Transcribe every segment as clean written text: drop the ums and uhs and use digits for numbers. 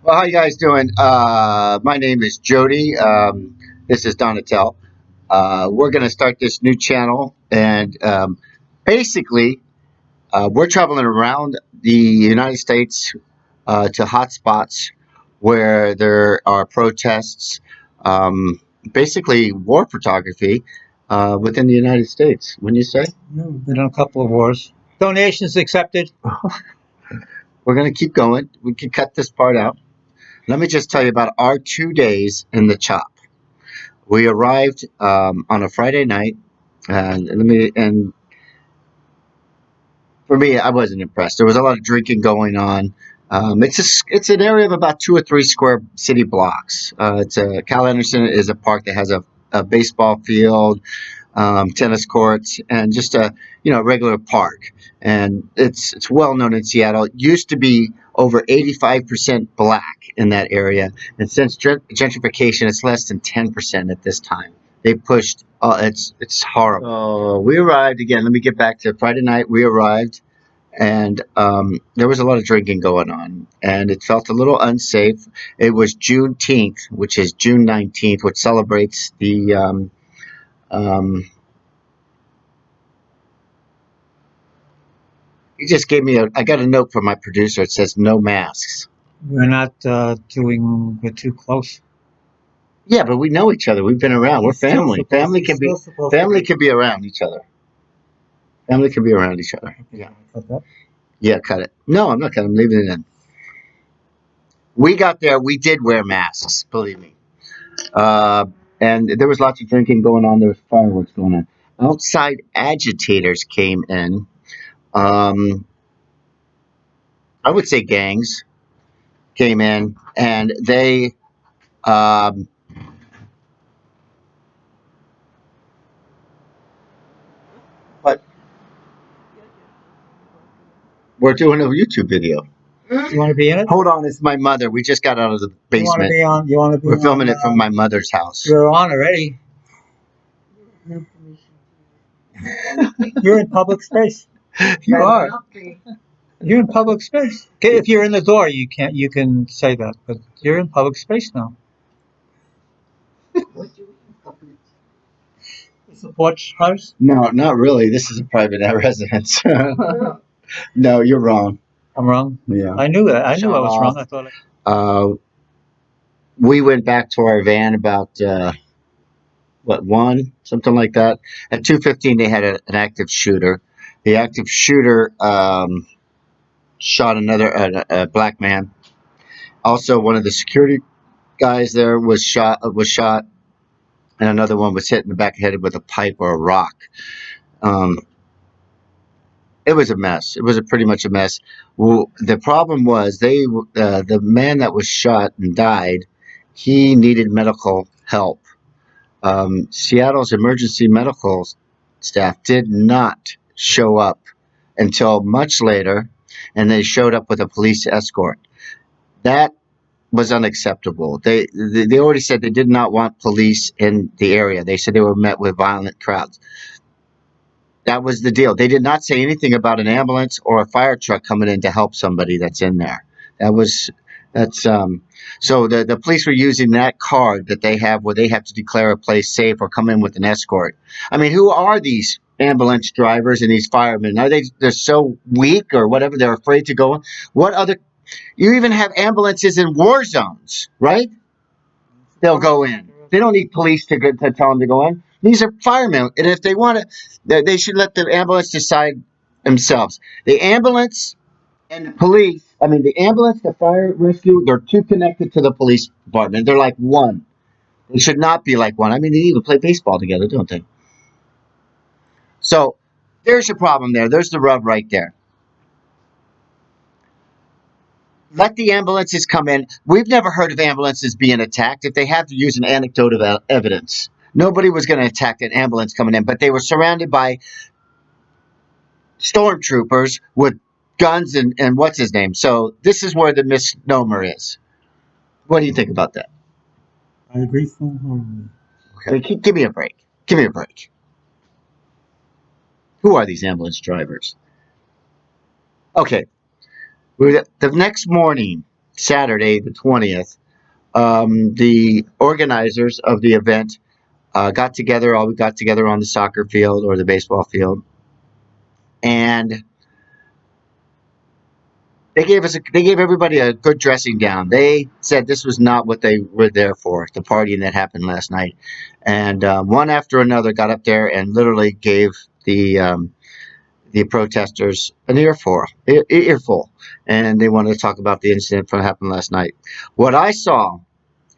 Well, how you guys doing? My name is Jody. This is Donatel. We're going to start this new channel, and basically, we're traveling around the United States to hot spots where there are protests, um, basically war photography within the United States. Wouldn't you say? No, we've been in a couple of wars. Donations accepted. We're going to keep going. We can cut this part out. Let me just tell you about our 2 days in the chop. We arrived on a Friday night, and for me, I wasn't impressed. There was a lot of drinking going on. It's an area of about 2 or 3 square city blocks. Cal Anderson is a park that has a baseball field, tennis courts, and just a regular park. And it's well known in Seattle. It used to be over 85% black in that area, and since gentrification, it's less than 10% at this time. They pushed. It's horrible. So we arrived again. Let me get back to Friday night. We arrived, and there was a lot of drinking going on, and it felt a little unsafe. It was Juneteenth, which is June 19th, which celebrates the um, he just gave me I got a note from my producer. It says no masks. We're not we're too close. Yeah, but we know each other. We've been around. We're family. Family can be around each other. Family can be around each other. Yeah. Yeah, cut it. No, I'm not cutting. I'm leaving it in. We got there. We did wear masks. Believe me. Uh, and there was lots of drinking going on. There was fireworks going on. Outside agitators came in. Um, I would say gangs came in, and they um, but we're doing a YouTube video. You want to be in it? Hold on, it's my mother. We just got out of the You want to basement. be on? You want to be? We're filming it from my mother's house. You're on already. You're in public space. You are. You're in public space. Okay, if you're in the door, you can't. You can say that, but you're in public space now. It's a porch house. No, not really. This is a private residence. No, you're wrong. I'm wrong. Yeah. I knew that. I knew I was Shut wrong. off. I thought. We went back to our van about one, something like that. At 2:15, they had an active shooter. The active shooter shot another a black man. Also, one of the security guys there was shot, and another one was hit in the back of the head with a pipe or a rock. Um, it was a mess. It was pretty much a mess. Well, the problem was the man that was shot and died. He needed medical help. Seattle's emergency medical staff did not show up until much later, and they showed up with a police escort. That was unacceptable. They already said they did not want police in the area. They said they were met with violent crowds. That was the deal. They did not say anything about an ambulance or a fire truck coming in to help somebody that's in there. That's so the police were using that card that they have where they have to declare a place safe or come in with an escort. I mean, who are these ambulance drivers and these firemen? Are they're so weak or whatever? They're afraid to go in. What other? You even have ambulances in war zones, right? They'll go in. They don't need police to tell them to go in. These are firemen, and if they want to, they should let the ambulance decide themselves. The ambulance and the police. I mean, the ambulance, the fire rescue, they're too connected to the police department. They're like one. They should not be like one. I mean, they even play baseball together, don't they? So there's your problem there. There's the rub right there. Let the ambulances come in. We've never heard of ambulances being attacked. If they have to use an anecdote of evidence, nobody was going to attack an ambulance coming in, but they were surrounded by stormtroopers with guns and what's his name. So this is where the misnomer is. What do you think about that? I agree full-heartedly. Okay, give me a break. Give me a break. Who are these ambulance drivers? Okay, the next morning, Saturday, the 20th, the organizers of the event got together. All we got together on the soccer field or the baseball field, and they gave everybody a good dressing down. They said this was not what they were there for. The partying that happened last night, and one after another got up there and literally gave the protesters an earful, and they wanted to talk about the incident that happened last night. What I saw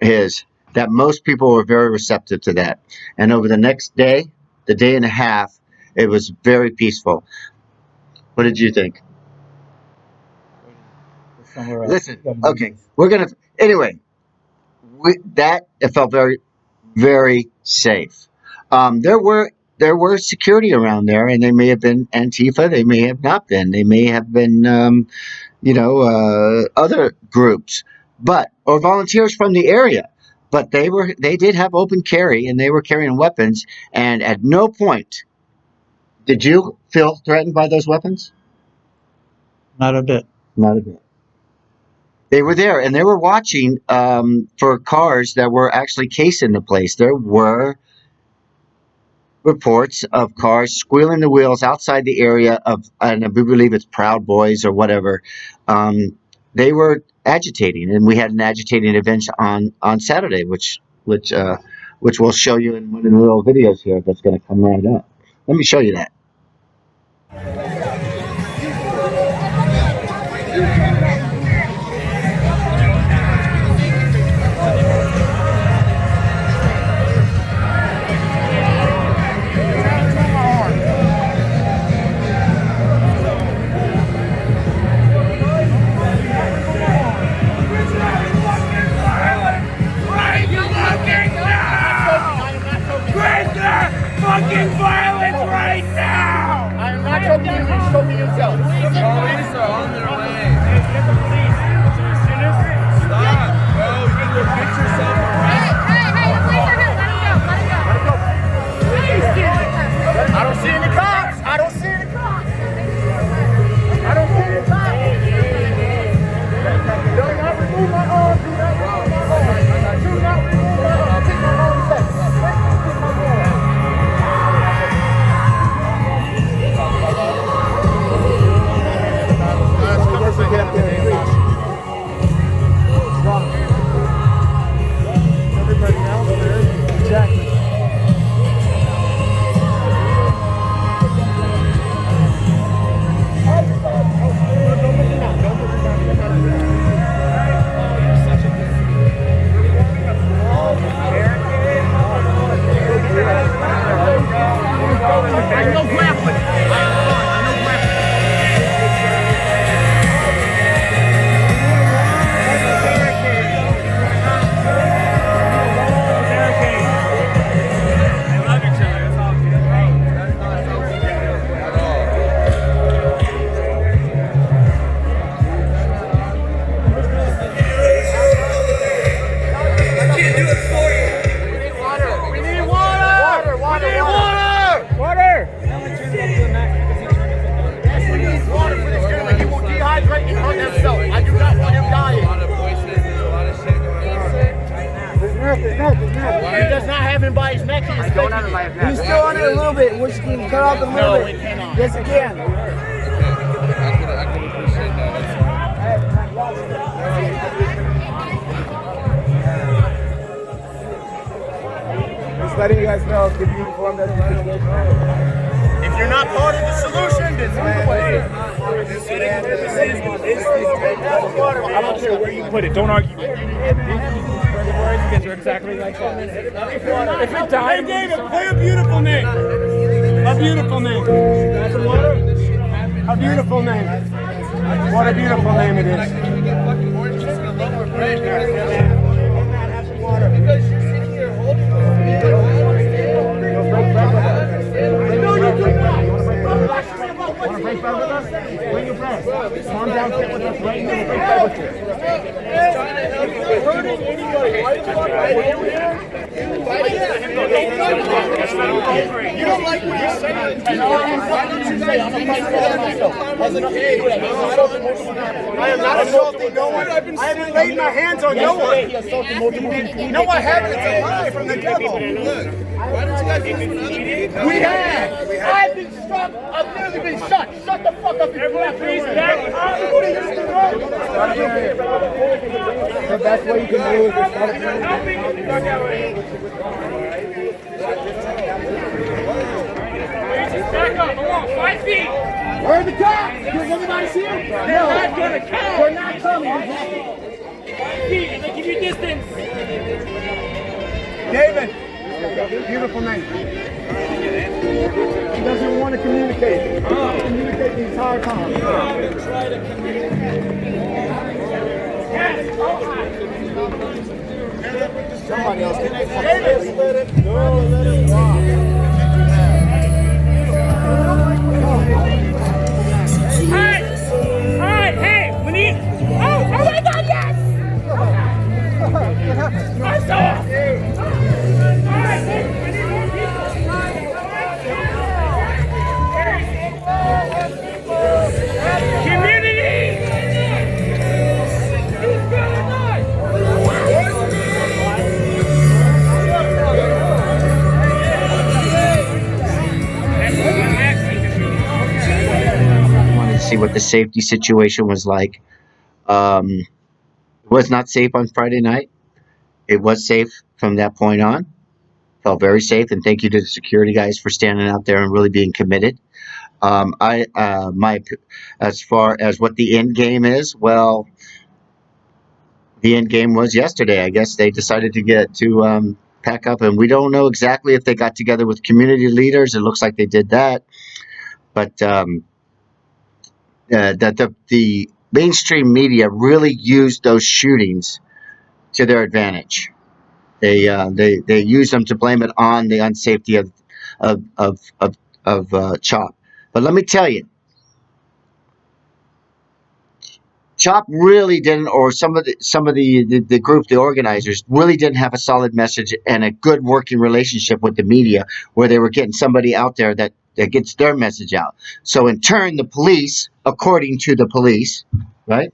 is that most people were very receptive to that, and over the next day, the day and a half, it was very peaceful. What did you think? Listen, okay, we're gonna anyway. It felt very, very safe. There were security around there, and they may have been Antifa. They may have not been. They may have been other groups, but or volunteers from the area. But they did have open carry, and they were carrying weapons. And at no point did you feel threatened by those weapons. Not a bit. Not a bit. They were there, and they were watching for cars that were actually casing the place. There were reports of cars squealing the wheels outside the area of, and we believe it's Proud Boys or whatever. They were agitating, and we had an agitating event on Saturday, which we'll show you in one of the little videos here that's going to come right up. Let me show you that. Fucking violence right now! I am not choking you, he's choking himself. Police are on their way. Get the police. Stop, bro. You're gonna get yourself arrested. Hey, the police are here. Let him go. I don't see any cops. I don't see any cops. I don't see any cops. Do not remove my arm. Do not remove my arm. Do not remove my arm. Take my arm sex. Get up there and preach. Everybody else there? Exactly. I know grappling. He does not have him by his neck. He's still on it a little bit, which can cut off a little bit. It cannot. Yes, it can. I can appreciate that. Just letting you guys know, keep you informed of the situation. If you're not part of the solution, then move away. I don't care where you put it. Don't argue. Because you're exactly like that. If it died, hey David, play a beautiful name. A beautiful name. A beautiful name. What a beautiful name it is. Because you're sitting here holding Want to break bread with us? Bring your bread. Calm down, sit with us right now and break bread with you. hurting anybody. Why the fuck are you here? You don't like what you say. Why don't you say I'm a fight for myself? I am not assaulting no one. I haven't laid my hands on no one. No, I haven't. It's a lie from the devil. Look, why don't you guys listen to other people? We have. I've been struck. I've nearly been shot. Shut the fuck up. Everyone, please back up. The best way you can do is just start Back up, come on, 5 feet. Where are the cops? Does anybody see them? They're not gonna count. They're not coming. 5 feet, and they give you distance. David, beautiful name. He doesn't want to communicate. He wants to communicate the entire time. Try to communicate. Somebody else can David, let it go. Let it rock. Alright, hey, we need. Oh my God, yes! I'm so Alright, we need more people. Community! Who's gonna die? Wanted to see what the safety situation was like. It was not safe on Friday night. It was safe from that point on. Felt very safe, and thank you to the security guys for standing out there and really being committed. As far as what the end game is, well, the end game was yesterday. I guess they decided to pack up, and we don't know exactly if they got together with community leaders. It looks like they did that, but that the mainstream media really used those shootings to their advantage. They use them to blame it on the unsafety of Chop. But let me tell you, Chop really didn't, or some of the group, the organizers, really didn't have a solid message and a good working relationship with the media, where they were getting somebody out there that gets their message out. So in turn, the police, according to the police, right?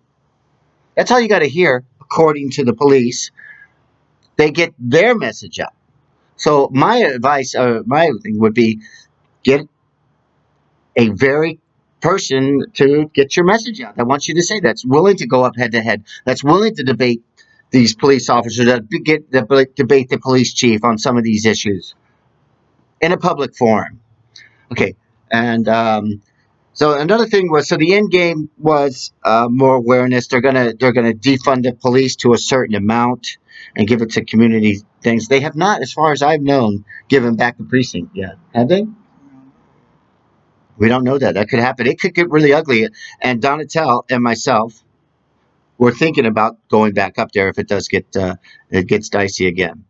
That's all you got to hear. According to the police, they get their message out. So my advice, my thing would be, get a very person to get your message out. I want you to say that's willing to go up head to head. That's willing to debate these police officers, that debate the police chief on some of these issues in a public forum. Okay, and so another thing was, so the end game was more awareness. They're gonna defund the police to a certain amount and give it to community things. They have not, as far as I've known, given back the precinct yet, have they? We don't know that. That could happen. It could get really ugly. And Donatel and myself were thinking about going back up there if it does get it gets dicey again.